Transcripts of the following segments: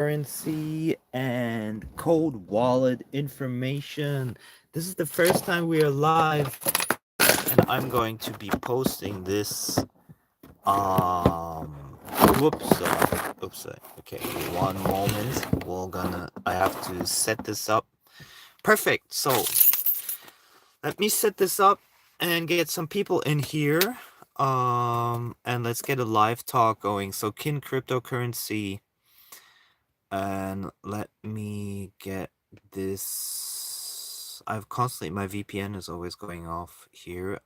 currency and cold wallet information. This is the first time we are live, and I'm going to be posting this. Um, whoops, oops. Okay, one moment. I have to set this up. Perfect. So let me set this up and get some people in here. And let's get a live talk going. So, Kin cryptocurrency. And let me get this. I've constantly, my VPN is always going off here.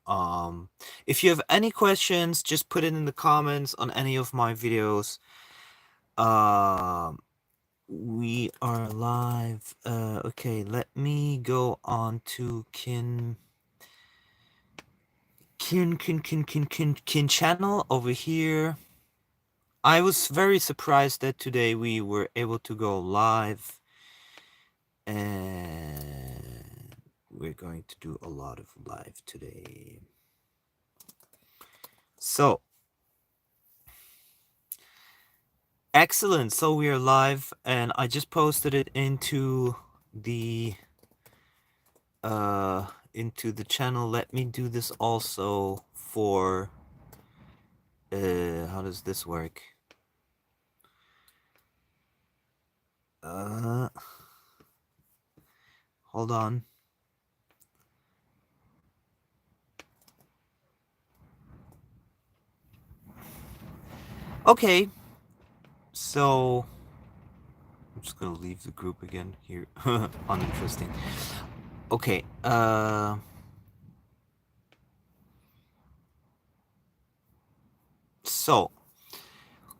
If you have any questions, just put it in the comments on any of my videos. Um, we are live. Okay, let me go on to Kin channel over here. I was very surprised that today we were able to go live, and we're going to do a lot of live today. So, excellent. So we are live, and I just posted it into the channel. Let me do this also for how does this work? Hold on. Okay. So I'm just gonna leave the group again here. Uninteresting. Okay. So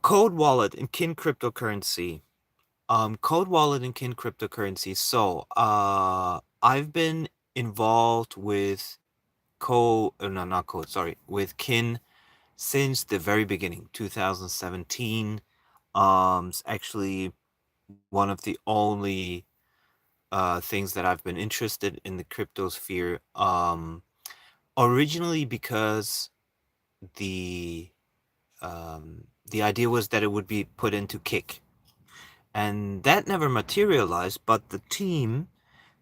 Code Wallet and Kin cryptocurrency. Code Wallet and Kin cryptocurrency. So I've been involved with not Code, sorry, with Kin since the very beginning, 2017. It's actually one of the only things that I've been interested in the crypto sphere. Originally because the the idea was that it would be put into Kick, and that never materialized. But the team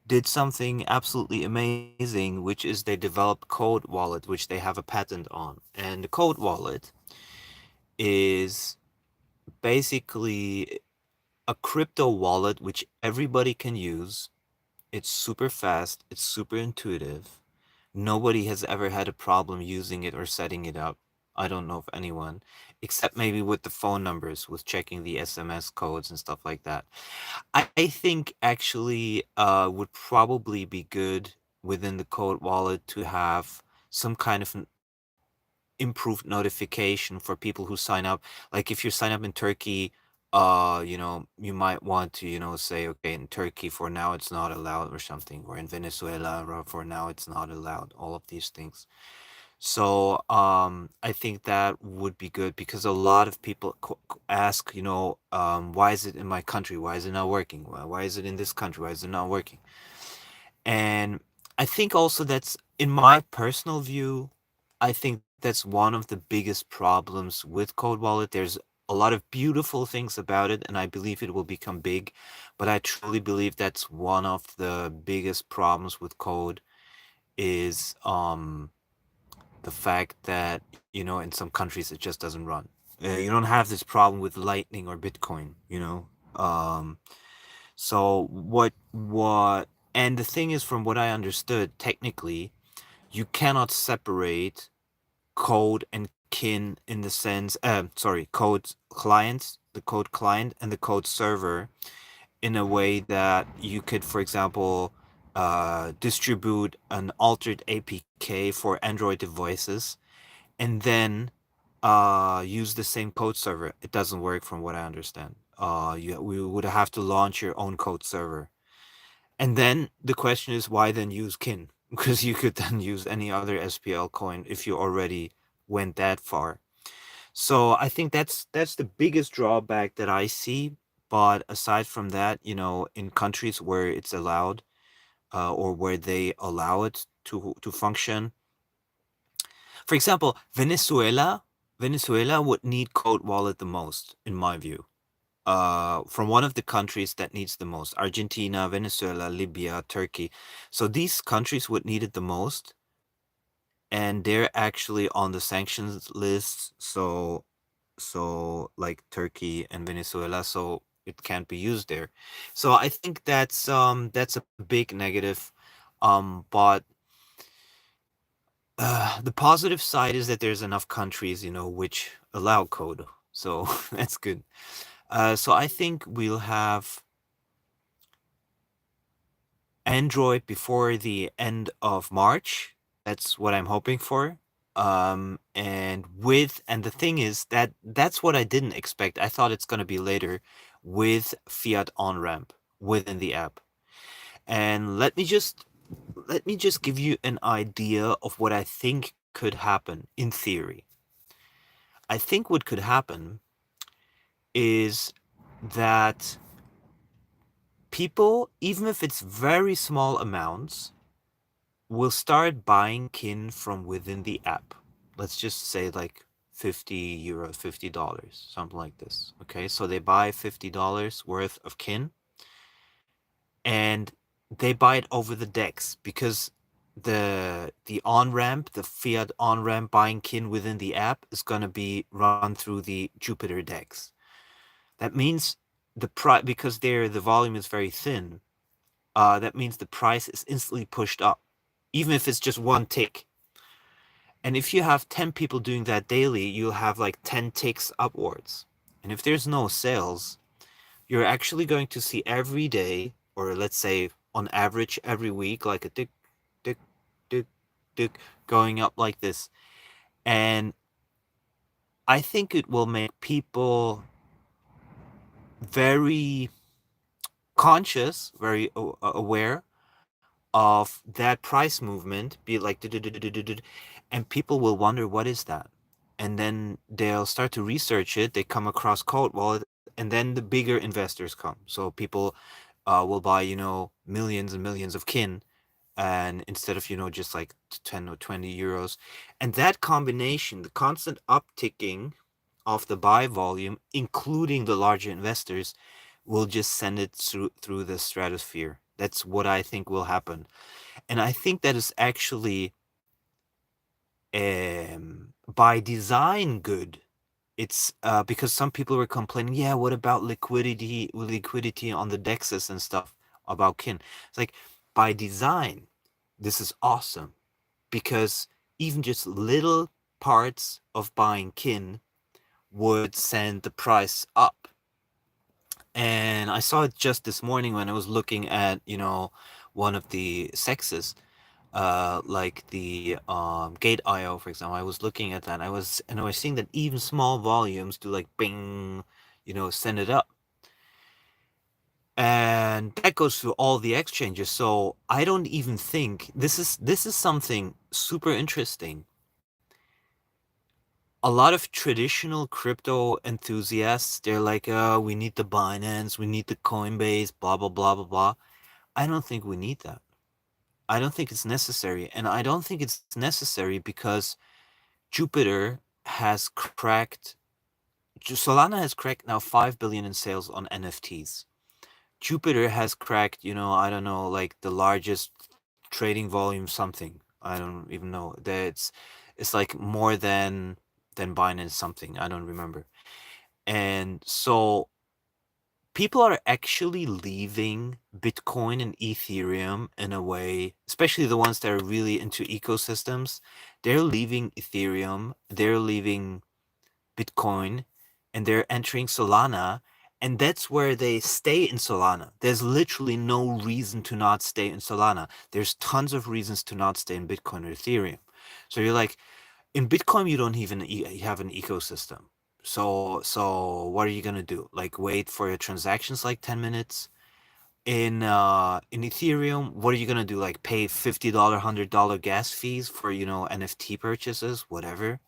did something absolutely amazing, which is they developed Code Wallet, which they have a patent on. And the Code Wallet is basically a crypto wallet which everybody can use. It's super fast, it's super intuitive. Nobody has ever had a problem using it or setting it up. I don't know of anyone, except maybe with the phone numbers, with checking the SMS codes and stuff like that. I think actually would probably be good within the Code Wallet to have some kind of improved notification for people who sign up. Like if you sign up in Turkey, you might want to, say, okay, in Turkey for now it's not allowed or something, or in Venezuela for now it's not allowed, all of these things. So I think that would be good because a lot of people ask, why is it in my country? Why is it not working? Why is it in this country? Why is it not working? And I think also that's, in my personal view, I think that's one of the biggest problems with Code Wallet. There's a lot of beautiful things about it, and I believe it will become big. But I truly believe that's one of the biggest problems with Code is the fact that, in some countries it just doesn't run. You don't have this problem with Lightning or Bitcoin. So and the thing is, from what I understood, technically, you cannot separate code and kin in the sense, code clients, the code client and the code server, in a way that you could, for example, distribute an altered APK for Android devices and then use the same code server. It doesn't work from what I understand. We would have to launch your own code server. And then the question is, why then use Kin? Because you could then use any other SPL coin if you already went that far. So I think that's the biggest drawback that I see. But aside from that, in countries where it's allowed, or where they allow it to function, for example, Venezuela would need Code Wallet the most, in my view. from one of the countries that needs the most: Argentina, Venezuela, Libya, Turkey. So these countries would need it the most, and they're actually on the sanctions list. So like Turkey and Venezuela, so it can't be used there. So I think that's a big negative. But the positive side is that there's enough countries, which allow code. So that's good. So I think we'll have Android before the end of March. That's what I'm hoping for. And the thing is that that's what I didn't expect. I thought it's going to be later with Fiat on ramp within the app. And let me just give you an idea of what I think could happen in theory. I think what could happen is that people, even if it's very small amounts, will start buying kin from within the app. Let's just say like 50 euros, $50, something like this. Okay, so they buy $50 worth of kin, and they buy it over the DEX because the on-ramp, the Fiat on-ramp buying kin within the app is gonna be run through the Jupiter DEX. That means the price, because the volume is very thin, that means the price is instantly pushed up, even if it's just one tick. And if you have 10 people doing that daily, you'll have like 10 ticks upwards. And if there's no sales, you're actually going to see every day, or let's say on average every week, like a tick, tick, tick, tick, going up like this. And I think it will make people very conscious, very aware of that price movement, be like, and people will wonder what is that, and then they'll start to research it. They come across Cold Wallet, and then the bigger investors come. So people will buy, millions and millions of kin, and instead of just like 10 or 20 euros, and that combination, the constant upticking of the buy volume, including the larger investors, will just send it through the stratosphere. That's what I think will happen. And I think that is actually by design good. It's because some people were complaining, yeah, what about liquidity on the dexes and stuff about kin. It's like, by design, this is awesome, because even just little parts of buying kin would send the price up. And I saw it just this morning when I was looking at, one of the sexes, like the Gate IO, for example. I was looking at that. I was seeing that even small volumes do like bing, send it up. And that goes through all the exchanges. So I don't even think this is something super interesting. A lot of traditional crypto enthusiasts, they're like, we need the Binance, we need the Coinbase, blah blah blah blah blah. I don't think we need that. I don't think it's necessary. And I don't think it's necessary because Jupiter has cracked, Solana has cracked now 5 billion in sales on NFTs. Jupiter has cracked, I don't know, like the largest trading volume something. I don't even know. It's like more than Binance something. I don't remember. And so people are actually leaving Bitcoin and Ethereum in a way, especially the ones that are really into ecosystems. They're leaving Ethereum, they're leaving Bitcoin, and they're entering Solana. And that's where they stay in Solana. There's literally no reason to not stay in Solana. There's tons of reasons to not stay in Bitcoin or Ethereum. So you're like, in Bitcoin, you don't even have an ecosystem. So what are you gonna do? Like, wait for your transactions like 10 minutes? In Ethereum, what are you gonna do? Like, pay $50, $100 gas fees for, NFT purchases, whatever.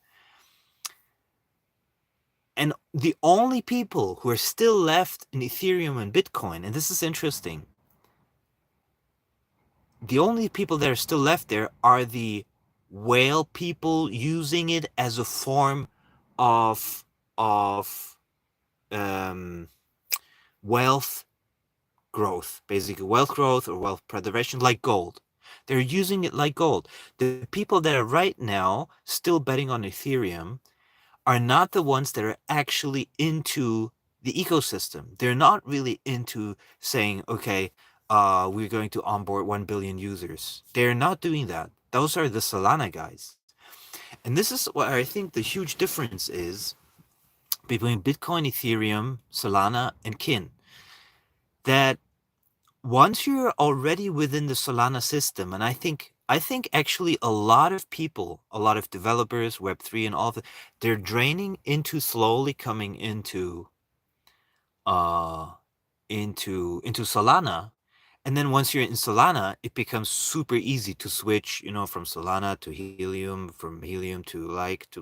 And the only people who are still left in Ethereum and Bitcoin, and this is interesting, the only people that are still left there are the whale people using it as a form of of um wealth growth, basically wealth growth or wealth preservation, like gold. They're using it like gold. The people that are right now still betting on Ethereum are not the ones that are actually into the ecosystem. They're not really into saying, okay, we're going to onboard 1 billion users. They're not doing that. Those are the Solana guys. And this is what I think the huge difference is between Bitcoin, Ethereum, Solana, and Kin. That once you're already within the Solana system, and I think actually a lot of people, a lot of developers, Web3 and all that, they're draining into slowly coming uh into Solana. And then once you're in Solana, it becomes super easy to switch, from Solana to Helium, from Helium to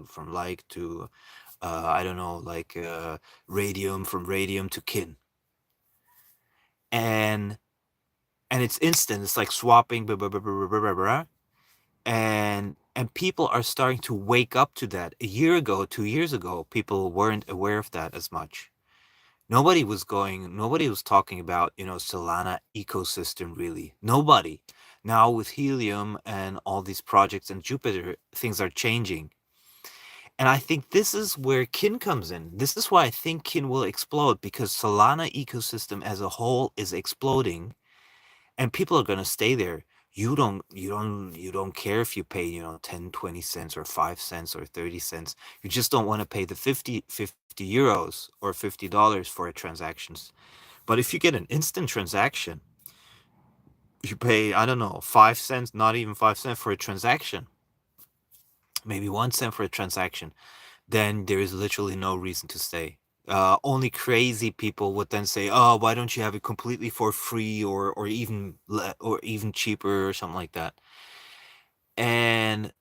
from like to I don't know, like Radium, from Radium to Kin. And it's instant. It's like swapping, blah, blah, blah, blah, blah, blah, blah. And people are starting to wake up to that. A year ago, 2 years ago, people weren't aware of that as much. Nobody was talking about, Solana ecosystem, really. Nobody. Now with Helium and all these projects and Jupiter, things are changing. And I think this is where Kin comes in. This is why I think Kin will explode, because Solana ecosystem as a whole is exploding and people are going to stay there. You don't care if you pay 10, 20 cents or 5 cents or 30 cents. You just don't want to pay the 50 euros or $50 for a transactions. But if you get an instant transaction, you pay, I don't know, 5 cents, not even 5 cents for a transaction, maybe 1 cent for a transaction, then there is literally no reason to stay. Only crazy people would then say, "Oh, why don't you have it completely for free, or even cheaper, or something like that?" And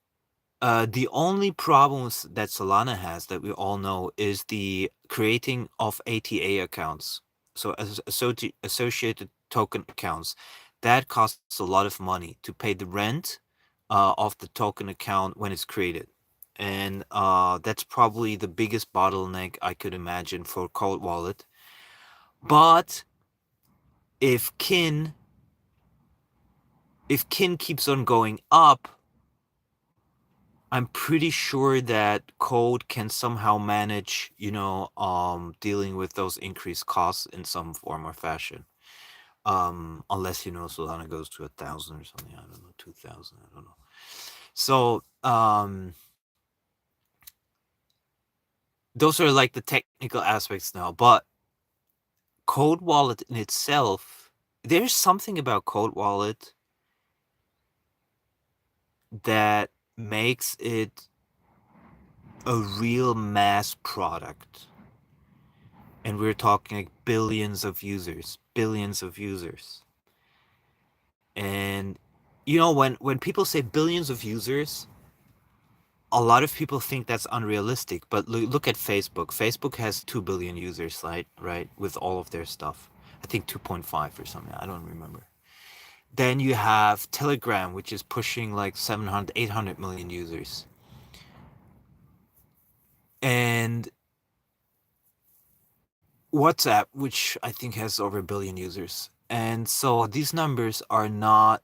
the only problems that Solana has, that we all know, is the creating of ATA accounts, so associated token accounts. That costs a lot of money to pay the rent of the token account when it's created. And that's probably the biggest bottleneck I could imagine for Cold Wallet. But if Kin keeps on going up, I'm pretty sure that Code can somehow manage, dealing with those increased costs in some form or fashion. Unless, Solana goes to 1,000 or something. I don't know, 2,000. I don't know. So, those are like the technical aspects now. But Cold Wallet in itself, there's something about Cold Wallet that makes it a real mass product. And we're talking like billions of users. And when people say billions of users, a lot of people think that's unrealistic. But look at Facebook. Facebook has 2 billion users, right, with all of their stuff. I think 2.5 or something. I don't remember. Then you have Telegram, which is pushing like 700, 800 million users. And WhatsApp, which I think has over 1 billion users. And so these numbers are not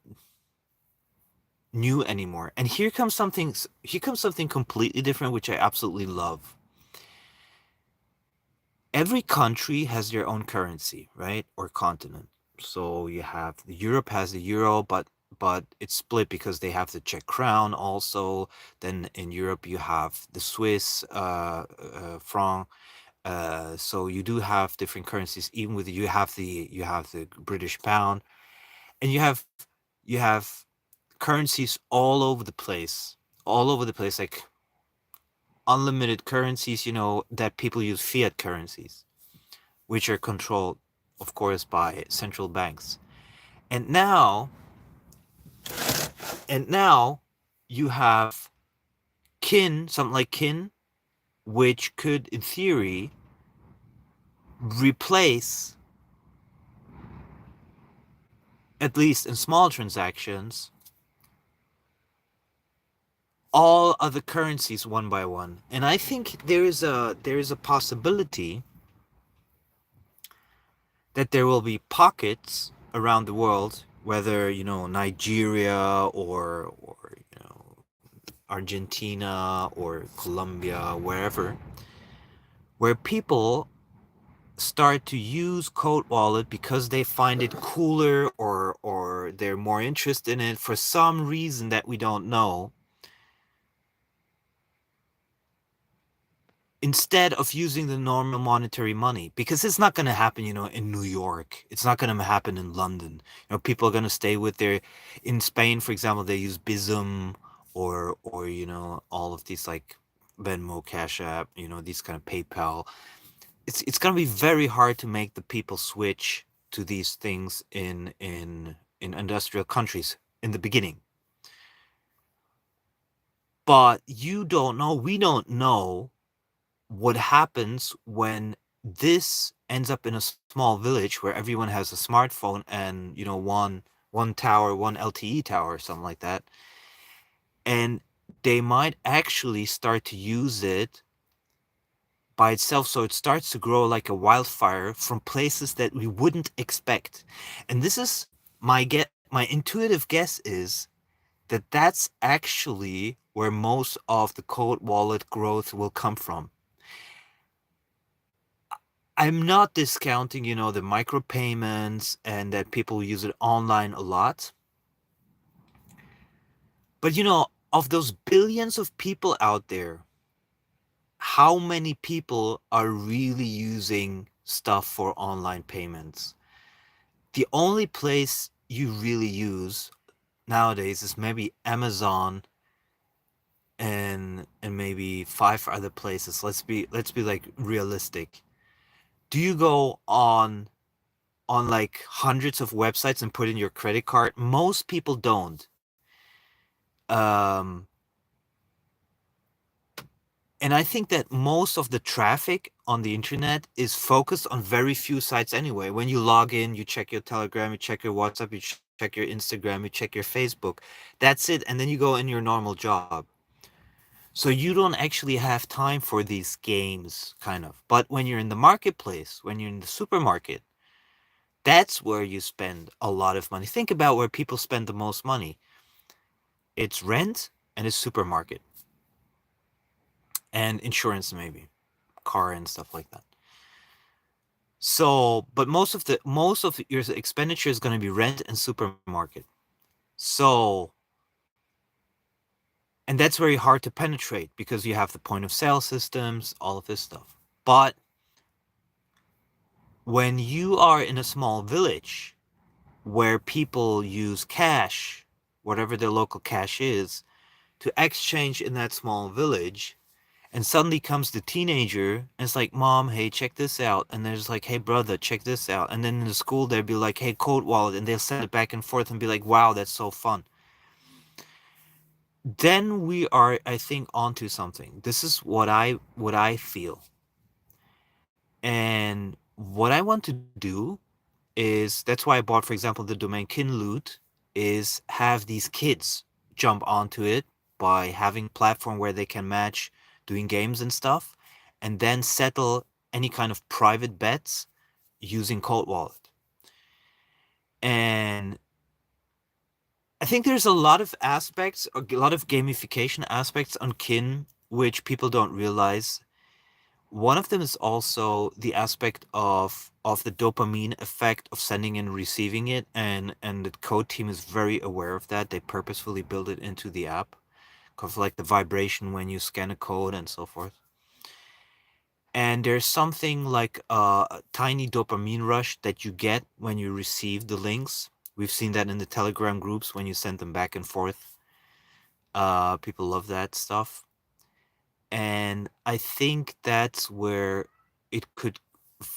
new anymore. And here comes something completely different, which I absolutely love. Every country has their own currency, right? Or continent. So you have Europe has the euro, but it's split because they have the Czech crown also. Then in Europe you have the Swiss franc. So you do have different currencies. Even with you have the British pound, and you have currencies all over the place, like unlimited currencies. That people use fiat currencies, which are controlled, of course, by central banks. And now you have something like Kin, which could, in theory, replace, at least in small transactions, all other currencies one by one. And I think there is a possibility that there will be pockets around the world, whether Nigeria or Argentina or Colombia, wherever, where people start to use Code Wallet because they find it cooler or they're more interested in it for some reason that we don't know, instead of using the normal monetary money, because it's not going to happen in New York. It's not going to happen in London. People are going to stay with their, in Spain for example, they use Bizum or all of these like Venmo, Cash App, these kind of PayPal. It's going to be very hard to make the people switch to these things in industrial countries in the beginning. But we don't know what happens when this ends up in a small village where everyone has a smartphone and one tower, one LTE tower or something like that, and they might actually start to use it by itself, so it starts to grow like a wildfire from places that we wouldn't expect. And this is my intuitive guess is that that's actually where most of the Code Wallet growth will come from. I'm not discounting, the micropayments and that people use it online a lot. But, of those billions of people out there, how many people are really using stuff for online payments? The only place you really use nowadays is maybe Amazon and maybe 5 other places. Let's be like realistic. Do you go on like hundreds of websites and put in your credit card? Most people don't. Um, and I think that most of the traffic on the internet is focused on very few sites anyway. When you log in, you check your Telegram, you check your WhatsApp, you check your Instagram, you check your Facebook. That's it. And then you go in your normal job. So you don't actually have time for these games, kind of. But when you're in the marketplace, when you're in the supermarket, that's where you spend a lot of money. Think about where people spend the most money. It's rent and it's supermarket and insurance, maybe car and stuff like that. So, but most of your expenditure is going to be rent and supermarket. So, and that's very hard to penetrate because you have the point of sale systems, all of this stuff. But when you are in a small village where people use cash, whatever their local cash is, to exchange in that small village, and suddenly comes the teenager and it's like, Mom, hey, check this out. And there's like, hey, brother, check this out. And then in the school, they'll be like, hey, Code Wallet. And they'll send it back and forth and be like, wow, that's so fun. Then we are, I think, onto something. This is what I feel. And what I want to do is, that's why I bought, for example, the domain Kinloot, is have these kids jump onto it by having a platform where they can match doing games and stuff, and then settle any kind of private bets using Cold Wallet. And I think there's a lot of aspects, a lot of gamification aspects on Kin, which people don't realize. One of them is also the aspect of the dopamine effect of sending and receiving it, and the code team is very aware of that. They purposefully build it into the app, because like the vibration when you scan a code and so forth. And there's something like a tiny dopamine rush that you get when you receive the links. We've seen that in the Telegram groups when you send them back and forth. People love that stuff. And I think that's where it could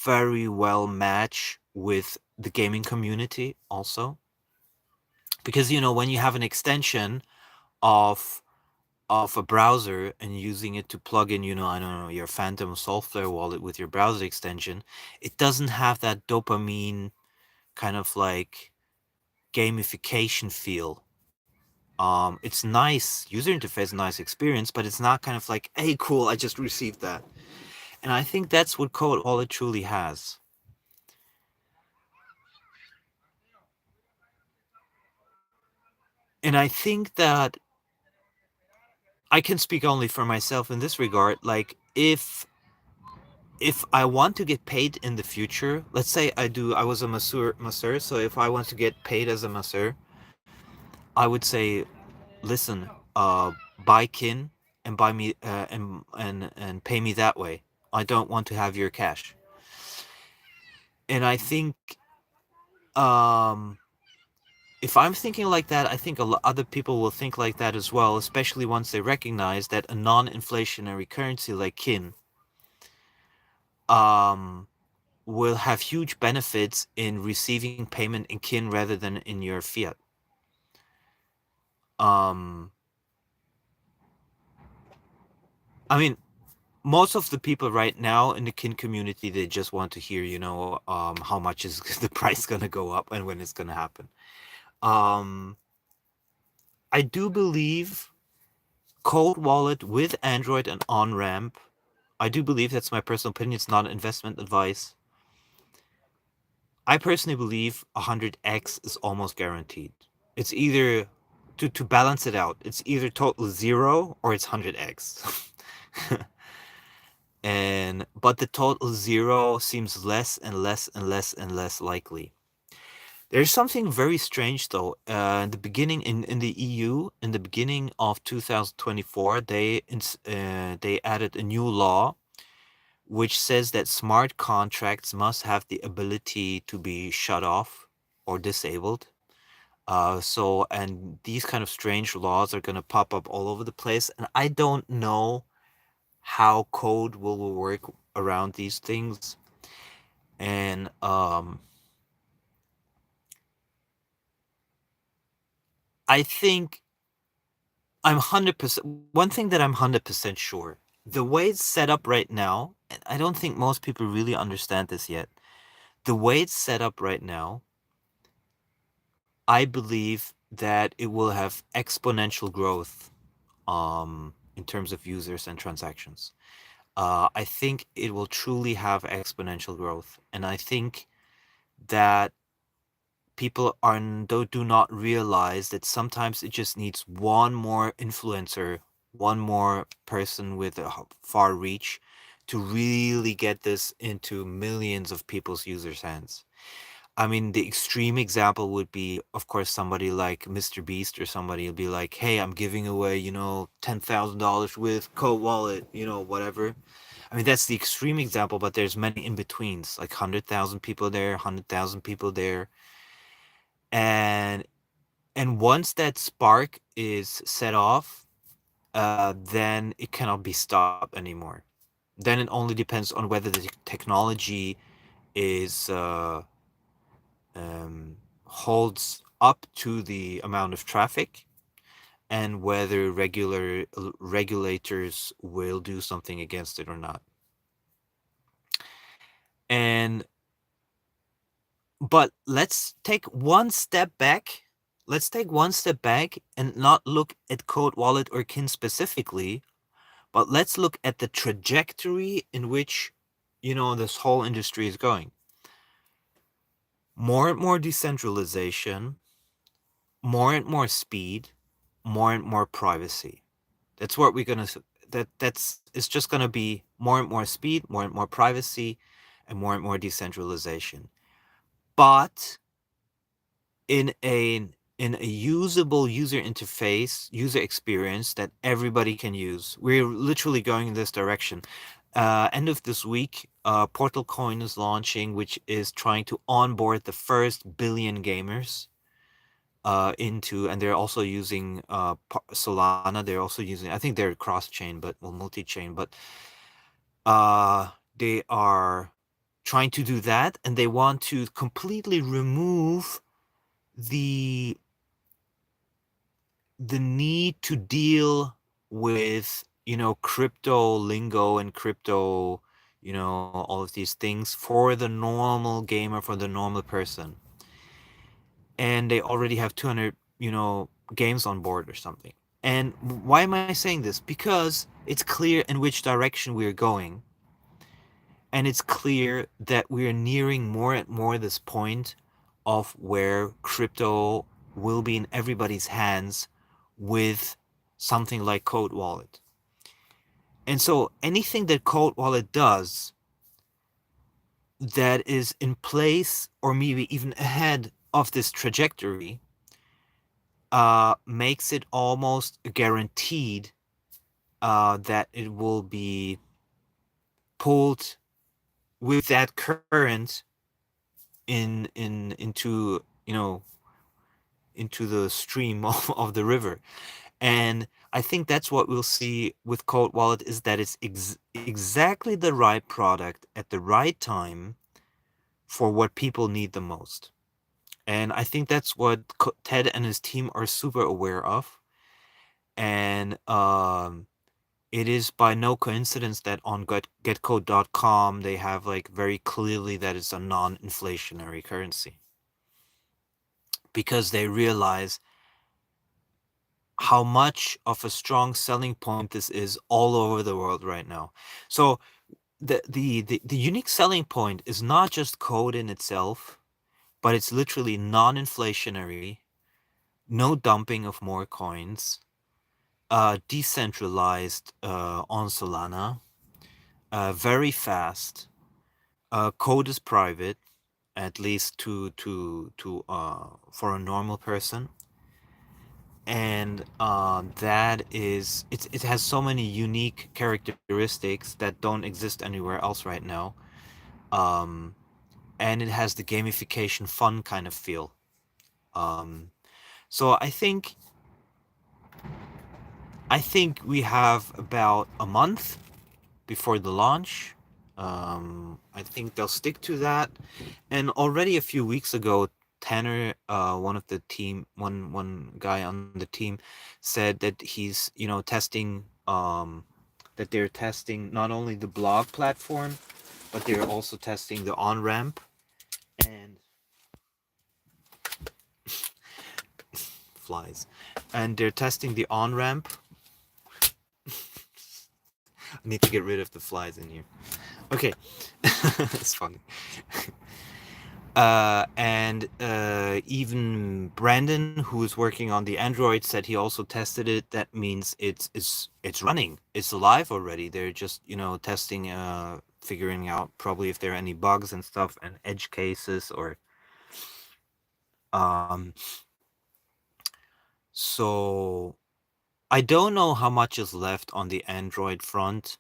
very well match with the gaming community also. Because when you have an extension of a browser and using it to plug in, I don't know, your Phantom Software wallet with your browser extension, it doesn't have that dopamine kind of like gamification feel. It's nice user interface, nice experience, but it's not kind of like, hey, cool, I just received that. And I think that's what Code Wallet truly has. And I think that I can speak only for myself in this regard. Like, if I want to get paid in the future, let's say I was a masseur, so if I want to get paid as a masseur, I would say, listen, buy kin and buy me and pay me that way. I don't want to have your cash. And I think, um if I'm thinking like that, I think other people will think like that as well, especially once they recognize that a non-inflationary currency like kin um will have huge benefits in receiving payment in kin rather than in your fiat. Um, I mean, most of the people right now in the kin community, they just want to hear, how much is the price gonna go up and when it's gonna happen. Um, I do believe Cold Wallet with Android and on ramp. I do believe, that's my personal opinion. It's not investment advice. I personally believe 100x is almost guaranteed. It's either to balance it out. It's either total zero or it's 100x. And but the total zero seems less and less and less and less likely. There's something very strange though. In the beginning in the EU, in the beginning of 2024, they added a new law which says that smart contracts must have the ability to be shut off or disabled. And these kind of strange laws are going to pop up all over the place, and I don't know how code will work around these things. And I think I'm 100%. One thing that I'm 100% sure, the way it's set up right now, and I don't think most people really understand this yet. The way it's set up right now, I believe that it will have exponential growth in terms of users and transactions. I think it will truly have exponential growth. And I think that people do not realize that sometimes it just needs one more influencer, one more person with a far reach to really get this into millions of people's users' hands. I mean, the extreme example would be, of course, somebody like Mr. Beast, or somebody will be like, hey, I'm giving away, $10,000 with Code Wallet, whatever. I mean, that's the extreme example, but there's many in betweens, like 100,000 people there, 100,000 people there. And once that spark is set off, then it cannot be stopped anymore. Then it only depends on whether the technology is holds up to the amount of traffic, and whether regulators will do something against it or not. And but let's take one step back. Let's take one step back and not look at Code Wallet or Kin specifically, but let's look at the trajectory in which, this whole industry is going. More and more decentralization, more and more speed, more and more privacy. That's what we're gonna. That's it's just gonna be more and more speed, more and more privacy, and more decentralization. But in a usable user interface, user experience that everybody can use. We're literally going in this direction. End of this week, Portal Coin is launching, which is trying to onboard the first billion gamers into, and they're also using Solana. They're also using, I think they're cross chain, but well, multi chain, but they are trying to do that, and they want to completely remove the need to deal with, crypto lingo and crypto, all of these things for the normal gamer, for the normal person. And they already have 200, games on board or something. And why am I saying this? Because it's clear in which direction we're going. And it's clear that we're nearing more and more this point of where crypto will be in everybody's hands with something like Code Wallet. And so anything that Code Wallet does that is in place or maybe even ahead of this trajectory makes it almost guaranteed that it will be pulled with that current into into the stream of the river. And I think that's what we'll see with Cold Wallet, is that it's exactly the right product at the right time for what people need the most. And I think that's what Ted and his team are super aware of. And it is by no coincidence that on getcode.com they have like very clearly that it's a non-inflationary currency, because they realize how much of a strong selling point this is all over the world right now. So the unique selling point is not just code in itself, but it's literally non-inflationary, no dumping of more coins, decentralized on Solana, very fast. Code is private, at least to for a normal person, and that is it has so many unique characteristics that don't exist anywhere else right now. Um, and it has the gamification fun kind of feel. Um, so I think we have about a month before the launch. I think they'll stick to that. And already a few weeks ago, Tanner, one of the team, one guy on the team, said that he's testing, that they're testing not only the blog platform, but they're also testing the on ramp, and flies, and they're testing the on ramp. I need to get rid of the flies in here. Okay, it's funny. And even Brandon, who's working on the Android, said he also tested it. That means it's running. It's live already. They're just testing, figuring out probably if there are any bugs and stuff and edge cases or um. So I don't know how much is left on the Android front.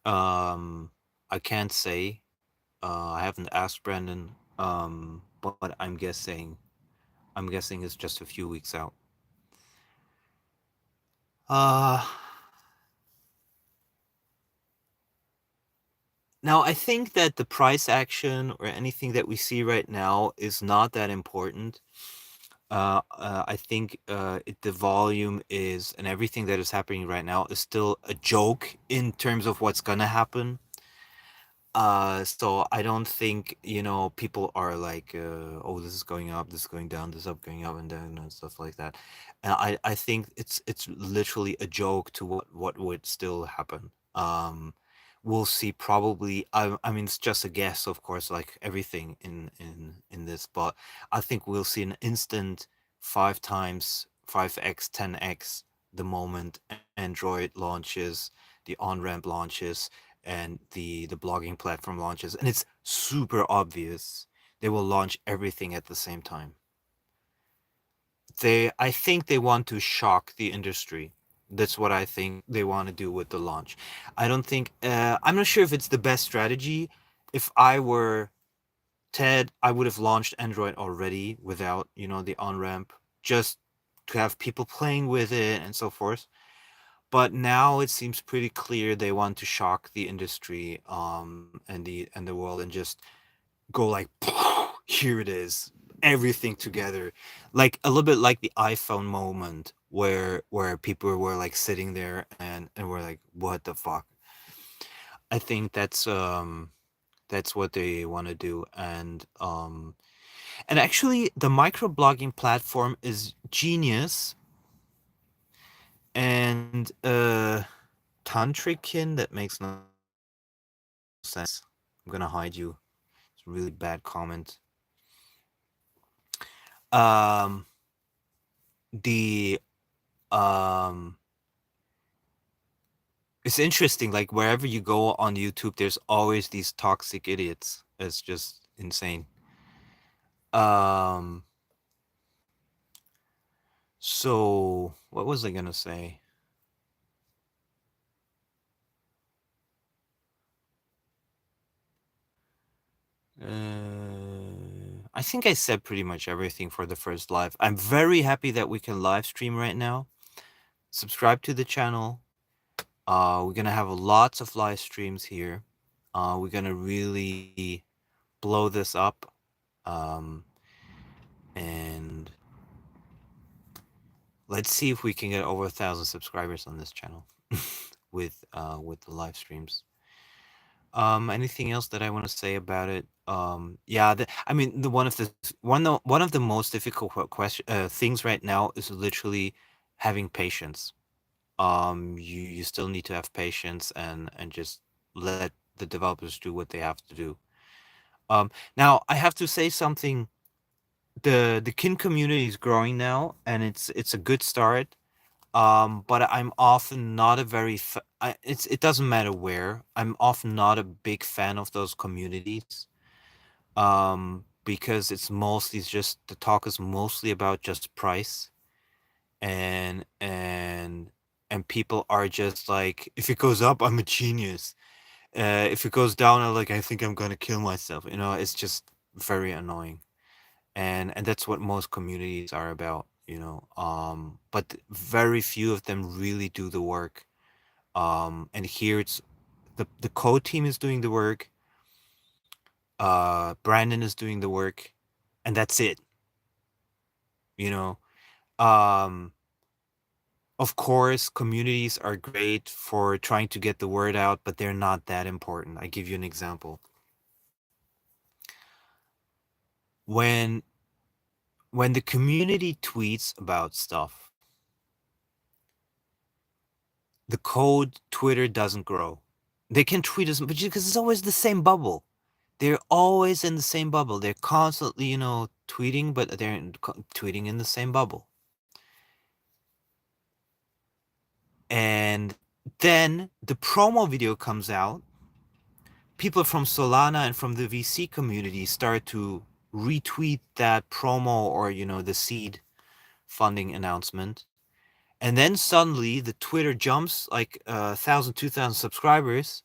Um, I can't say. I haven't asked Brandon. But I'm guessing it's just a few weeks out. Uh, Now I think that the price action or anything that we see right now is not that important. I think the volume is, and everything that is happening right now is still a joke in terms of what's gonna happen. So I don't think people are like, oh, this is going up, this is going down, this is up, going up and down and stuff like that. And I think it's literally a joke to what would still happen. We'll see probably. I mean, it's just a guess, of course, like everything in this, but I think we'll see an instant 5x, 10x the moment Android launches, the on-ramp launches, and the blogging platform launches, and it's super obvious they will launch everything at the same time. I think they want to shock the industry. That's what I think they want to do with the launch. I don't think I'm not sure if it's the best strategy. If I were Ted, I would have launched Android already without the on-ramp, just to have people playing with it and so forth. But now it seems pretty clear they want to shock the industry, and the world, and just go like, here it is, everything together, like a little bit like the iPhone moment, where people were like sitting there and were like, what the fuck. I think that's what they want to do. And actually the microblogging platform is genius. And Tantrikin, that makes no sense. I'm gonna hide you. It's a really bad comment. Um, the um it's interesting, like wherever you go on YouTube, there's always these toxic idiots. It's just insane. Um so what was I gonna say? I think I said pretty much everything for the first live. I'm very happy that we can live stream right now. Subscribe to the channel. We're gonna have lots of live streams here. We're gonna really blow this up. Um, and let's see if we can get over 1,000 subscribers on this channel with the live streams. Anything else that I want to say about it? Yeah, I mean, one of the most difficult things right now is literally having patience. You still need to have patience and just let the developers do what they have to do. Now I have to say something. The kin community is growing now, and it's a good start. But I'm often not a very it doesn't matter where. I'm often not a big fan of those communities. Because it's mostly just the talk is mostly about just price, and people are just like, if it goes up, I'm a genius. If it goes down, I think I'm gonna kill myself. It's just very annoying, and that's what most communities are about. But very few of them really do the work. And here it's the code team is doing the work. Brandon is doing the work, and that's it. You know. Um, of course, communities are great for trying to get the word out, but they're not that important. I give you an example. When the community tweets about stuff, the code Twitter doesn't grow. They can tweet as much because it's always the same bubble. They're always in the same bubble. They're constantly, tweeting, but they're tweeting in the same bubble. And then the promo video comes out. People from Solana and from the VC community start to retweet that promo or, the seed funding announcement. And then suddenly the Twitter jumps like 1,000, 2,000 subscribers,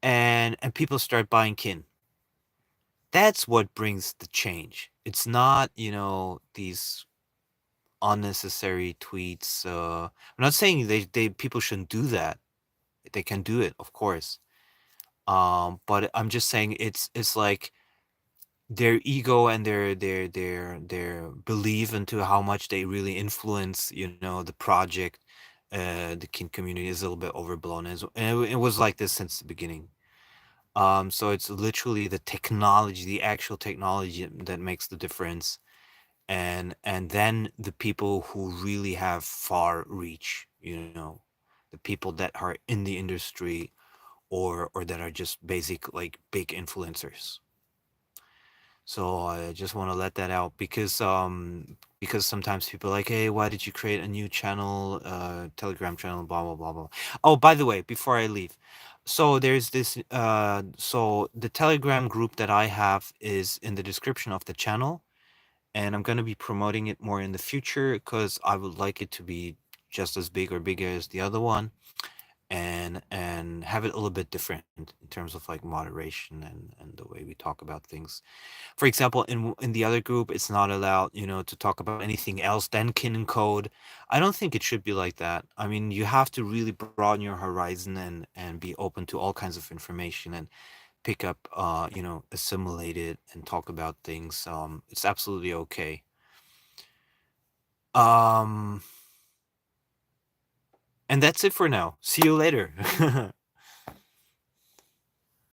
and people start buying kin. That's what brings the change. It's not, these unnecessary tweets. I'm not saying they people shouldn't do that. They can do it, of course. But I'm just saying it's like their ego and their belief into how much they really influence, the project, the kin community is a little bit overblown. And it was like this since the beginning. So it's literally the technology, the actual technology that makes the difference. And then the people who really have far reach, the people that are in the industry, or that are just basic, like, big influencers. So I just want to let that out because sometimes people are like, hey, why did you create a new channel, Telegram channel, blah blah blah blah. Oh, by the way, before I leave, so there's this so the Telegram group that I have is in the description of the channel, and I'm going to be promoting it more in the future because I would like it to be just as big or bigger as the other one, and have it a little bit different in terms of like moderation and the way we talk about things. For example, in the other group, it's not allowed, to talk about anything else than kin and code. I don't think it should be like that. I mean, you have to really broaden your horizon and be open to all kinds of information and pick up, assimilate it and talk about things. It's absolutely okay. Um, and that's it for now. See you later.